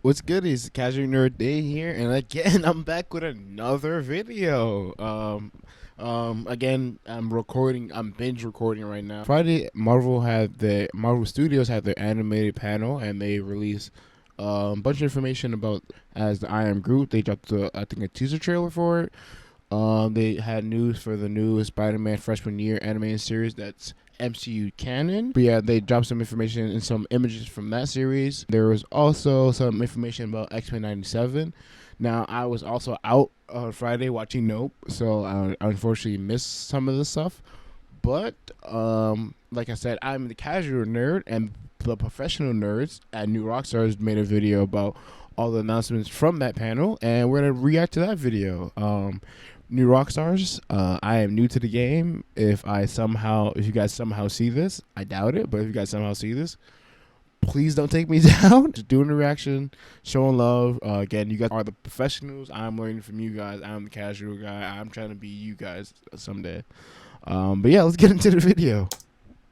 What's good? Is Casual Nerd Dae here, and again, I'm back with another video. Again, I'm binge recording right now. Friday, Marvel Studios had their animated panel, and they released a bunch of information about as the I Am Groot. They dropped I think a teaser trailer for it. They had news for the new Spider-Man freshman year animated series that's MCU canon. But yeah, they dropped some information and some images from that series. There was also some information about XMen 97. Now, I was also out on Friday watching Nope, so I unfortunately missed some of the stuff. But like I said, I'm the casual nerd, and the professional nerds at New Rockstars made a video about all the announcements from that panel, and we're gonna react to that video. New Rockstars, I am new to the game. If you guys somehow see this, I doubt it, but if you guys somehow see this, please don't take me down. Just doing a reaction, showing love. Again, you guys are the professionals. I'm learning from you guys. I'm the casual guy. I'm trying to be you guys someday. But yeah, let's get into the video.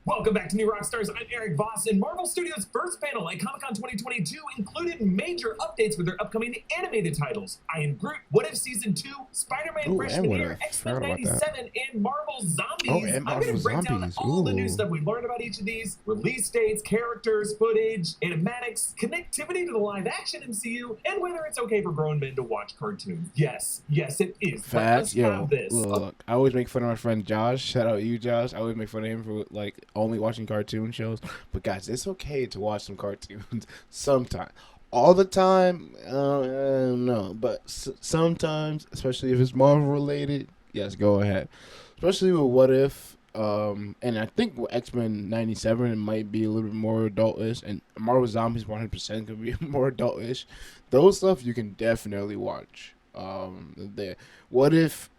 Welcome back to New Rockstars. I'm Eric Voss, and Marvel Studios' first panel at Comic-Con 2022 included major updates for their upcoming animated titles: I Am Groot, What If Season 2, Spider-Man Freshman Year, XMen 97, and Marvel Zombies. I'm going to break down all the new stuff we learned about each of these: release dates, characters, footage, animatics, connectivity to the live-action MCU, and whether it's okay for grown men to watch cartoons. Yes, it is. Facts. Yo, look, I always make fun of my friend Josh. Shout out you, Josh. I always make fun of him for like only watching cartoon shows, but guys, it's okay to watch some cartoons sometimes. All the time, no, but sometimes, especially if it's Marvel related, yes, go ahead. Especially with What If, and I think with X-Men 97 it might be a little bit more adultish, and Marvel Zombies 100% could be more adultish. Those stuff you can definitely watch. There, What If,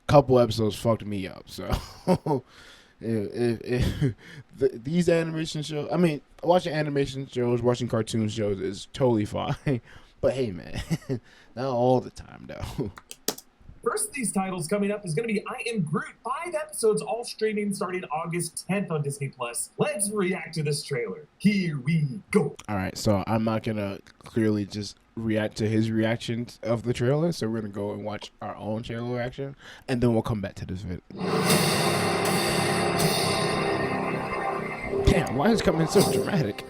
couple episodes fucked me up, so. These animation shows, I mean, watching animation shows, watching cartoon shows is totally fine. But hey, man, not all the time, though. First of these titles coming up is going to be I Am Groot, 5 episodes, all streaming starting August 10th on Disney+. Let's react to this trailer. Here we go. All right, so I'm not going to clearly just react to his reactions of the trailer. So we're going to go and watch our own trailer reaction, and then we'll come back to this video. Damn, why is it coming so dramatic?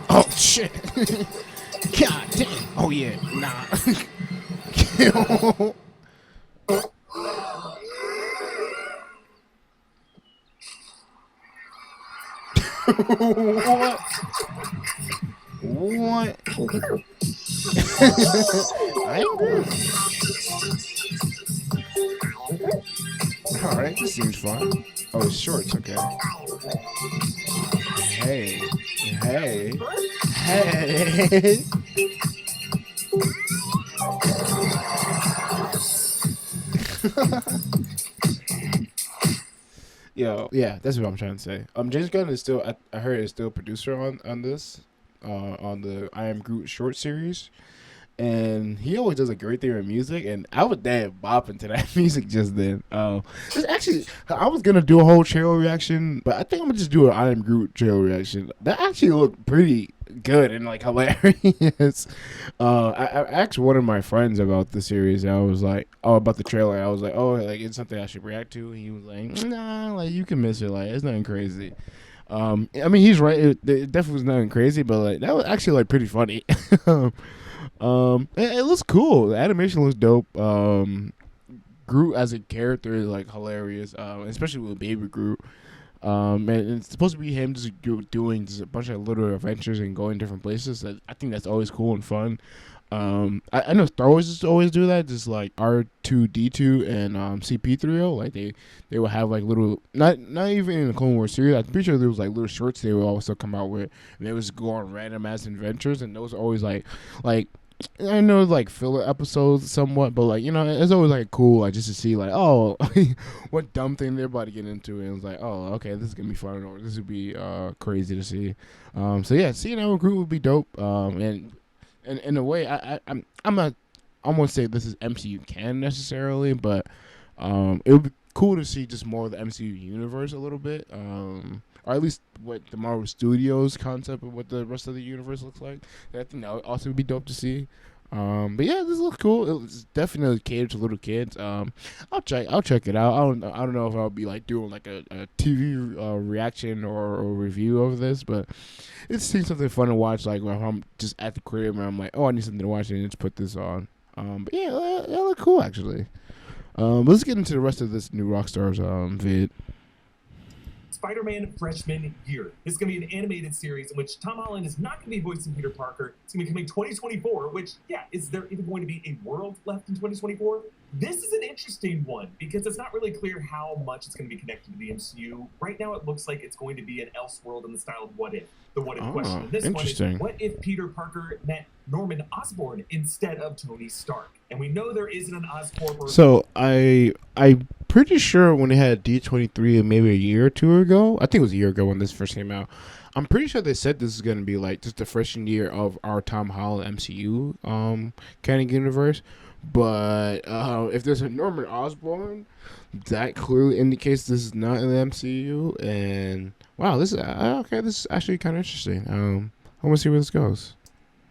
Oh shit! God damn! Oh yeah, nah. What? What? I agree. Alright, this seems fun. Oh, it's shorts, okay. Hey. Yo, yeah, that's what I'm trying to say. James Gunn is still, I heard, is still a producer on this, on the I Am Groot short series, and he always does a great thing with music. And I was damn bopping to that music just then. It's actually, I was gonna do a whole trailer reaction, but I think I'm gonna just do an I Am Groot trailer reaction. That actually looked pretty good and like hilarious. I asked one of my friends about the series, and I was like, oh, about the trailer. I was like, oh, like it's something I should react to. And he was like, nah, like you can miss it, like it's nothing crazy. I mean, he's right. It definitely was nothing crazy, but like that was actually like pretty funny. It looks cool. The animation looks dope. Groot as a character is like hilarious, especially with Baby Groot. And it's supposed to be him just doing just a bunch of little adventures and going different places. I think that's always cool and fun. I know Star Wars just always do that, just like R2D2 and CP3O. Like they will have like little, not even in the Clone Wars series. I'm pretty sure there was like little shorts they would also come out with, and they would just go on random ass adventures, and those are always like I know like filler episodes somewhat, but like, you know, it's always like cool, like just to see like, oh, what dumb thing they're about to get into, and it's like, oh, okay, this is gonna be fun, or this would be crazy to see. So yeah, seeing that Groot would be dope. And And in a way, I'm not. I won't say this is MCU canon necessarily, but it would be cool to see just more of the MCU universe a little bit, or at least what the Marvel Studios concept of what the rest of the universe looks like. I think that would also be dope to see. But yeah, this looks cool. It's definitely catered to little kids. I'll check it out. I don't know if I'll be like doing like a TV reaction or review of this, but it seems something fun to watch. Like when I'm just at the crib and I'm like, oh, I need something to watch, and just put this on. But yeah, that look cool actually. Let's get into the rest of this new Rockstars vid. Spider-Man Freshman Year. This is going to be an animated series in which Tom Holland is not going to be voicing Peter Parker. It's going to be coming 2024, which, yeah, is there even going to be a world left in 2024? This is an interesting one because it's not really clear how much it's going to be connected to the MCU. Right now, it looks like it's going to be an Elseworld in the style of What If. The What If question. This one is, what if Peter Parker met Norman Osborn instead of Tony Stark? And we know there isn't an Oscorp. So I'm pretty sure when they had D23 maybe a year or two ago, I think it was a year ago when this first came out, I'm pretty sure they said this is going to be like just the freshman year of our Tom Holland MCU canon universe. But if there's a Norman Osborn, that clearly indicates this is not in the MCU. And wow, this is okay. This is actually kind of interesting. I want to see where this goes.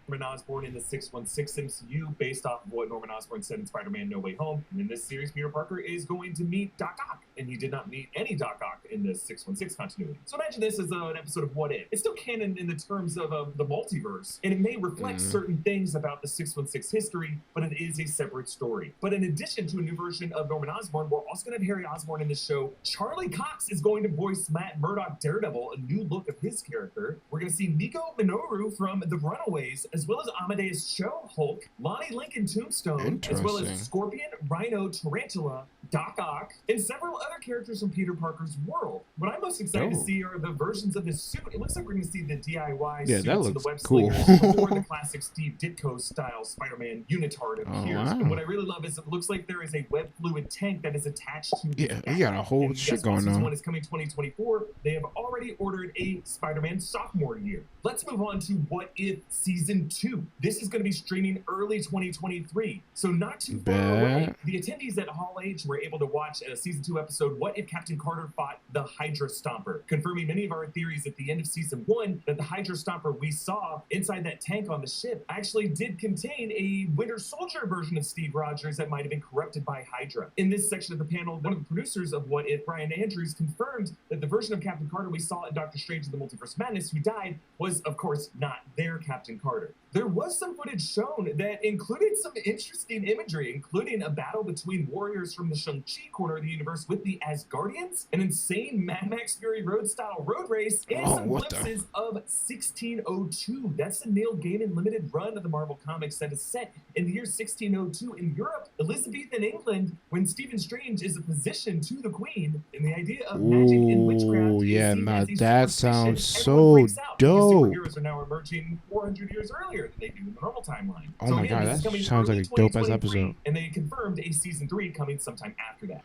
Norman Osborn in the 616 MCU based off of what Norman Osborn said in Spider-Man No Way Home. And in this series, Peter Parker is going to meet Doc Ock. And he did not meet any Doc Ock in the 616 continuity. So imagine this as an episode of What If. It's still canon in the terms of the multiverse. And it may reflect certain things about the 616 history, but it is a separate story. But in addition to a new version of Norman Osborn, we're also going to have Harry Osborn in this show. Charlie Cox is going to voice Matt Murdock Daredevil, a new look of his character. We're going to see Nico Minoru from The Runaways, as well as Amadeus Cho, Hulk, Lonnie Lincoln Tombstone, as well as Scorpion, Rhino, Tarantula, Doc Ock, and several other characters from Peter Parker's world. What I'm most excited to see are the versions of his suit. It looks like we're going to see the DIY suits and the web slingers before the classic Steve Ditko style Spider-Man unitard appears. And what I really love is it looks like there is a web fluid tank that is attached to the you got a whole shit going on. Season 1 is coming 2024. They have already ordered a Spider-Man sophomore year. Let's move on to What If Season 2. This is going to be streaming early 2023, so not too far away. The attendees at Hall H were able to watch a Season 2 episode, What If Captain Carter Fought the Hydra Stomper, confirming many of our theories at the end of Season 1 that the Hydra Stomper we saw inside that tank on the ship actually did contain a Winter Soldier version of Steve Rogers that might have been corrupted by Hydra. In this section of the panel, one of the producers of What If, Brian Andrews, confirmed that the version of Captain Carter we saw in Doctor Strange in the Multiverse of Madness who died was, of course, not their Captain Carter. There was some footage shown that included some interesting imagery, including a battle between warriors from the Shang-Chi corner of the universe with the Asgardians, an insane Mad Max Fury Road style road race, and some glimpses of 1602. That's the Neil Gaiman limited run of the Marvel Comics that is set in the year 1602 in Europe, Elizabethan England, when Stephen Strange is a physician to the Queen, and the idea of magic and witchcraft yeah, nah, that sounds so dope. Superheroes are now emerging 400 years earlier than they do in the normal timeline. Oh so my god, that sounds like a dope-ass episode. And they confirmed a Season 3 coming sometime after that.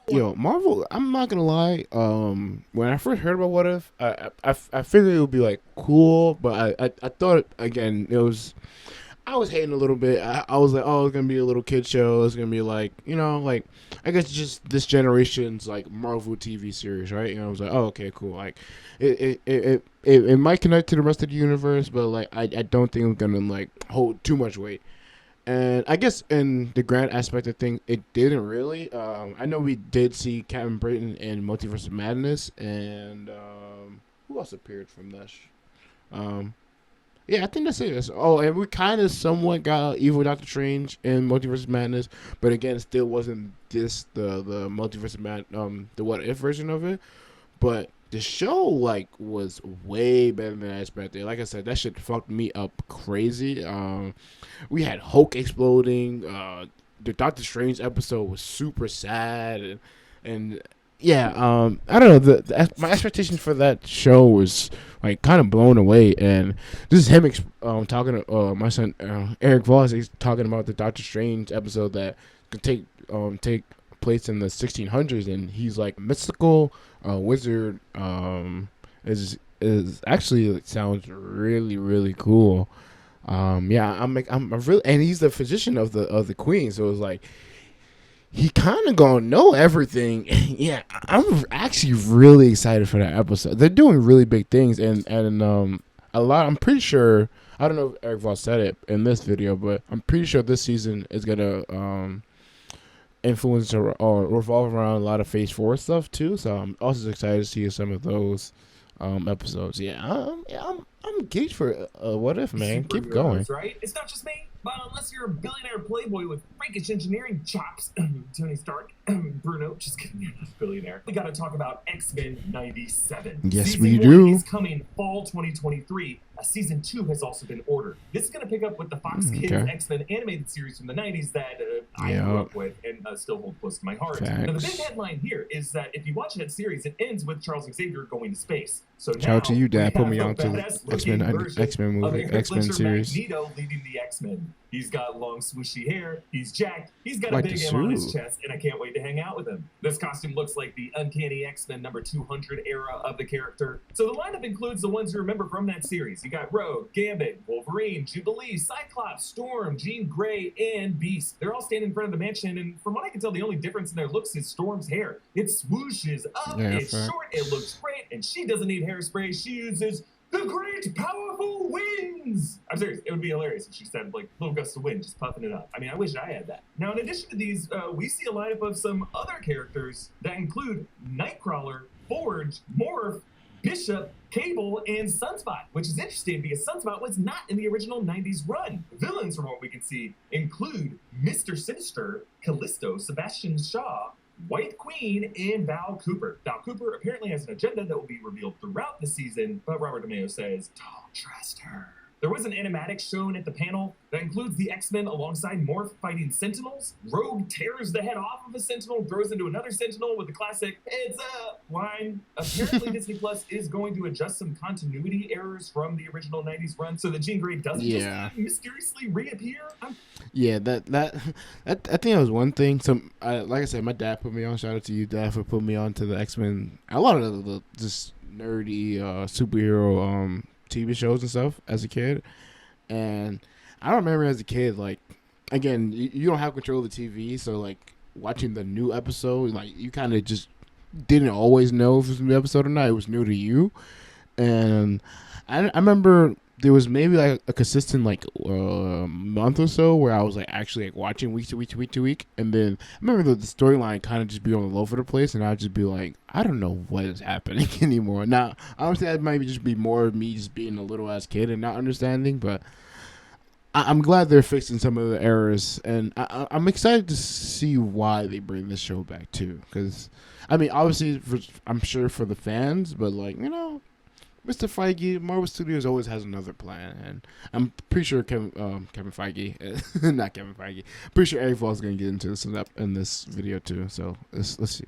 Yo, Marvel, I'm not gonna lie. When I first heard about What If, I figured it would be like cool, but I thought again I was hating a little bit. I was like, oh, it's gonna be a little kid show. It's gonna be like, like I guess just this generation's like Marvel TV series, right? I was like, oh, okay, cool. Like, it might connect to the rest of the universe, but like I don't think it's gonna like hold too much weight. And I guess in the grand aspect of things, it didn't really. I know we did see Captain Britain in Multiverse of Madness, and who else appeared from that? Yeah, I think that's it. Oh, and we kind of somewhat got Evil Doctor Strange in Multiverse of Madness, but again, it still wasn't the Multiverse of Madness, the What If version of it. But the show was way better than I expected. Like I said, that shit fucked me up crazy. We had Hulk exploding. The Doctor Strange episode was super sad, and yeah, I don't know. My expectation for that show was like kind of blown away, and this is him talking to my son Eric Voss. He's talking about the Doctor Strange episode that could take place in the 1600s, and he's like mystical wizard. Is actually sounds really really cool. Yeah, I'm really, and he's the physician of the queen, so it's like he kind of gonna know everything. Yeah, I'm actually really excited for that episode. They're doing really big things, and a lot. I'm pretty sure. I don't know if Eric Voss said it in this video, but I'm pretty sure this season is gonna influence or revolve around a lot of Phase 4 stuff too. So I'm also excited to see some of those episodes. I'm geeked for What If, man. Keep going. Right? It's not just me, but unless you're a billionaire playboy with freakish engineering chops, Tony Stark, Bruno, just kidding, you're not a billionaire. We got to talk about X-Men 97. Yes, Season we 1 do. is coming fall 2023. Season 2 has also been ordered. This is going to pick up with the Fox Kids X-Men animated series from the 90s that I grew up with and still hold close to my heart. Now, the big headline here is that if you watch that series, it ends with Charles Xavier going to space. So shout out to you, Dad. Put me on to the X-Men movie, X-Men series. Magneto leading the X-Men. He's got long swooshy hair, he's jacked, he's got a big M on his chest, and I can't wait to hang out with him. This costume looks like the Uncanny X-Men number 200 era of the character. So the lineup includes the ones you remember from that series. You got Rogue, Gambit, Wolverine, Jubilee, Cyclops, Storm, Jean Grey, and Beast. They're all standing in front of the mansion, and from what I can tell, the only difference in their looks is Storm's hair. It swooshes up, it's short, it looks great, and she doesn't need hairspray. She uses the great powerful winds. I'm serious, it would be hilarious if she said like little gusts of wind just puffing it up. I mean, I wish I had that. Now, in addition to these, we see a lineup of some other characters that include Nightcrawler, Forge, Morph, Bishop, Cable, and Sunspot, which is interesting because Sunspot was not in the original 90s run. Villains, from what we can see, include Mr. Sinister, Callisto, Sebastian Shaw, White Queen, and Val Cooper. Val Cooper apparently has an agenda that will be revealed throughout the season, but Robert DeMeo says, don't trust her. There was an animatic shown at the panel that includes the X-Men alongside Morph fighting Sentinels. Rogue tears the head off of a Sentinel, throws into another Sentinel with the classic "heads up" line. Apparently, Disney Plus is going to adjust some continuity errors from the original 90s run so that Jean Grey doesn't just mysteriously reappear. That I think that was one thing. Like I said, my dad put me on. Shout out to you, Dad, for putting me on to the X-Men. A lot of the just nerdy superhero TV shows and stuff as a kid, and I remember as a kid, like, again, you don't have control of the TV, so like watching the new episode, like you kind of just didn't always know if it was a new episode or not. It was new to you, and I remember there was maybe like a consistent like month or so where I was like actually like watching week to week to week to week, and then I remember the storyline kind of just be all over the place, and I'd just be like, I don't know what is happening anymore. Now, honestly, that might just be more of me just being a little ass kid and not understanding, but I'm glad they're fixing some of the errors, and I'm excited to see why they bring this show back too. Because I mean, obviously, I'm sure for the fans, but like, you know, Mr. Feige, Marvel Studios always has another plan, and I'm pretty sure Kevin Feige, not Kevin Feige, pretty sure Eric Voss is going to get into this in this video too. So let's see.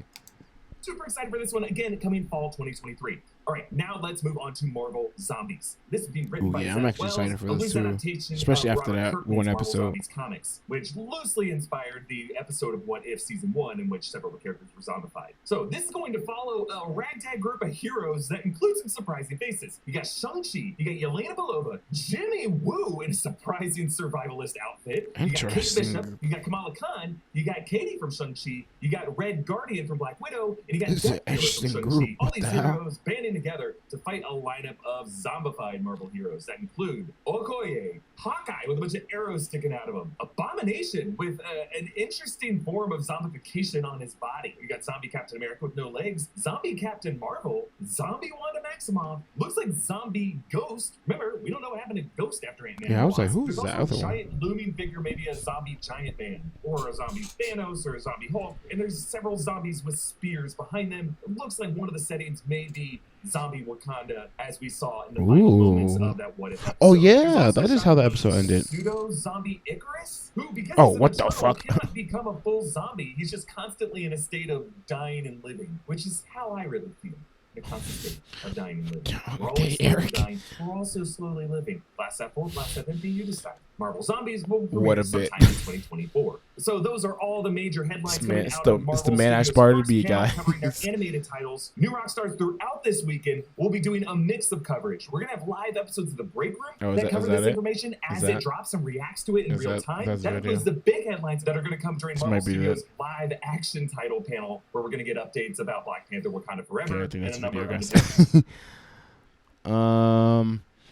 Super excited for this one. Again, coming fall 2023. All right, now let's move on to Marvel Zombies. This is being written by I'm actually excited for this too, especially after that one episode. Marvel Zombies comics, which loosely inspired the episode of What If Season 1, in which several of the characters were zombified. So this is going to follow a ragtag group of heroes that includes some surprising faces. You got Shang-Chi, you got Yelena Belova, Jimmy Woo in a surprising survivalist outfit. You got Kate Bishop, you got Kamala Khan, you got Katie from Shang-Chi, you got Red Guardian from Black Widow, and you got Death Killer from Shang-Chi. All these heroes banding together to fight a lineup of zombified Marvel heroes that include Okoye, Hawkeye with a bunch of arrows sticking out of him, Abomination with an interesting form of zombification on his body. You got Zombie Captain America with no legs, Zombie Captain Marvel, Zombie Wanda Maximoff, looks like Zombie Ghost. Remember, we don't know what happened to Ghost after Ant-Man. Yeah, I was like, who's that other one? Giant Looming figure, maybe a zombie giant man, or a zombie Thanos, or a zombie Hulk, and there's several zombies with spears behind them. It looks like one of the settings may be zombie Wakanda, as we saw in the final moments of that What If episode. Oh yeah, that is how the episode ended. Pseudo zombie Icarus, who because what the fuck cannot become a full zombie. He's just constantly in a state of dying and living, which is how I really feel. The constant state of dying and living. We're always Eric. dying. We're also slowly living. Last step forward, last step empty. You decide. Marvel Zombies will What premiere a bit. sometime in 2024. So those are all the major headlines coming out of Marvel It's the man I Studios' aspired to first be, panel guys. covering their animated titles. New Rockstars throughout this weekend will be doing a mix of coverage. We're gonna have live episodes of The Break Room that cover this information as it drops and reacts to it in real time. That includes the big headlines that are gonna come during Marvel Studios' live action title panel, where we're gonna get updates about Black Panther: Wakanda Forever and a number of other things.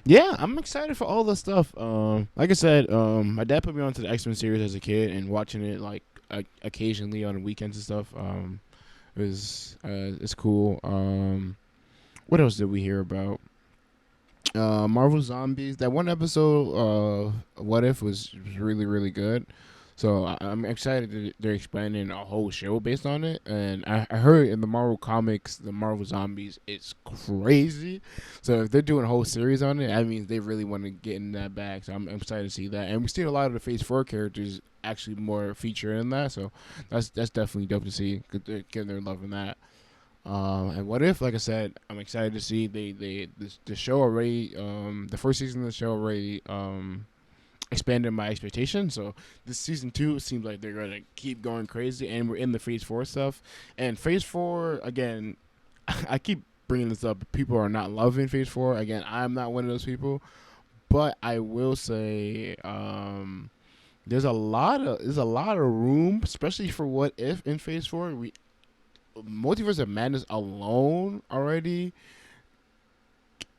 Yeah, I'm excited for all the stuff. Like I said, my dad put me onto the XMen series as a kid, and watching it like occasionally on the weekends and stuff. It's cool. What else did we hear about? Marvel Zombies. That one episode, What If, was really, really good. So I'm excited that they're expanding a whole show based on it. And I heard in the Marvel comics, the Marvel Zombies, it's crazy. So if they're doing a whole series on it, that means they really want to get in that bag. So I'm excited to see that. And we see a lot of the Phase 4 characters actually more featured in that. So that's definitely dope to see. They're loving that. And What If, like I said, I'm excited to see the show already. The first season of the show already expanded my expectations. So this season 2 seems like they're gonna keep going crazy, and we're in the Phase 4 stuff. And Phase 4 again, I keep bringing this up. People are not loving Phase 4. Again, I'm not one of those people, but I will say there's a lot of room, especially for What If in Phase 4. Multiverse of Madness alone already,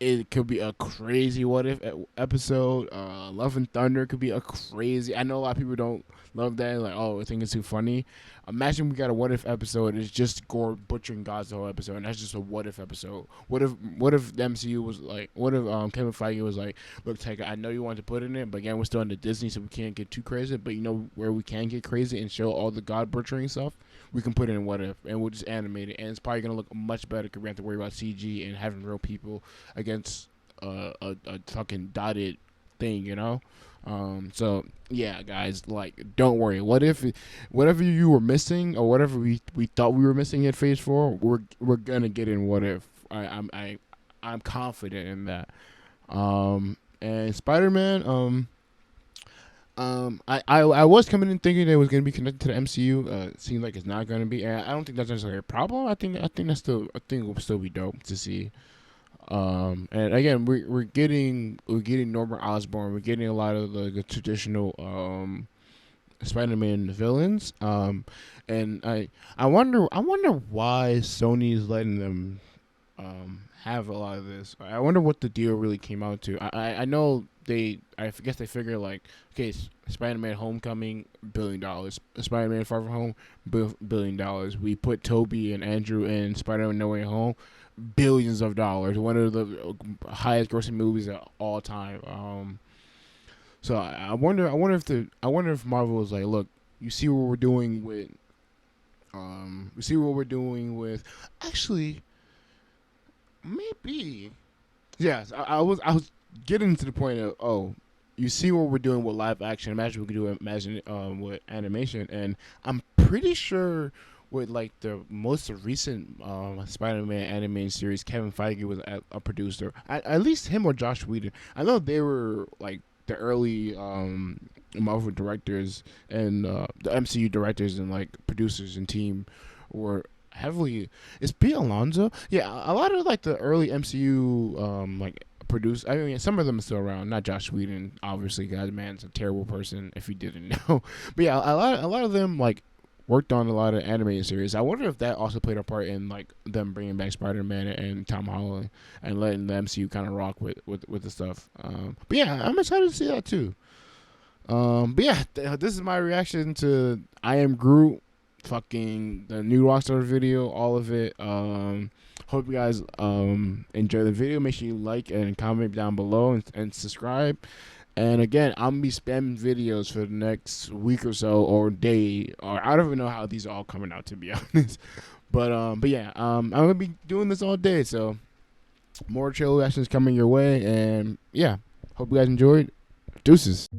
it could be a crazy What If episode. Love and Thunder could be a crazy. I know a lot of people don't love that. Like, oh, I think it's too funny. Imagine we got a What If episode. It's just Gore butchering gods the whole episode, and that's just a What If episode. What if the MCU was like? What if Kevin Feige was like, look, Taika, I know you want to put in it, but again, we're still under Disney, so we can't get too crazy. But you know where we can get crazy and show all the god butchering stuff? We can put it in What If, and we'll just animate it, and it's probably gonna look much better because we have to worry about CG and having real people against a fucking dotted thing, you know. So yeah, guys, like, don't worry. Whatever you were missing or whatever we thought we were missing in Phase 4, we're gonna get in What If. I'm confident in that. And Spider-Man, I was coming in thinking it was gonna be connected to the MCU. It seems like it's not gonna be, and I don't think that's necessarily a problem. I think it will still be dope to see. And again, we're getting Norman Osborn. We're getting a lot of the traditional Spider-Man villains. And I wonder why Sony's letting them have a lot of this. I wonder what the deal really came out to. I know I guess they figure like, okay, Spider-Man Homecoming, $1 billion. Spider-Man Far From Home, $1 billion. We put Toby and Andrew in Spider-Man No Way Home, billions of dollars. One of the highest grossing movies of all time. So I wonder if Marvel is like, look, you see what we're doing with actually, maybe, yes. I was getting to the point of, oh, you see what we're doing with live action. Imagine we could do with animation, and I'm pretty sure with like the most recent Spider-Man animated series, Kevin Feige was a producer. At least him or Josh Whedon. I know they were like the early Marvel directors and the MCU directors and like producers and team were heavily. Is Pete Alonso? Yeah, a lot of like the early MCU like produce. I mean, some of them are still around. Not Josh Whedon, obviously. God, man's a terrible person if you didn't know. But yeah, a lot of them like worked on a lot of animated series. I wonder if that also played a part in like them bringing back Spider-Man and Tom Holland and letting the MCU kind of rock with the stuff. But yeah, I'm excited to see that too. But yeah, this is my reaction to I Am Groot, fucking the new Rockstar video, all of it. Hope you guys enjoy the video. Make sure you like and comment down below and subscribe. And again, I'm gonna be spamming videos for the next week or so or day, or I don't even know how these are all coming out, to be honest. But yeah, I'm gonna be doing this all day, so more chill reactions coming your way. And yeah, hope you guys enjoyed. Deuces.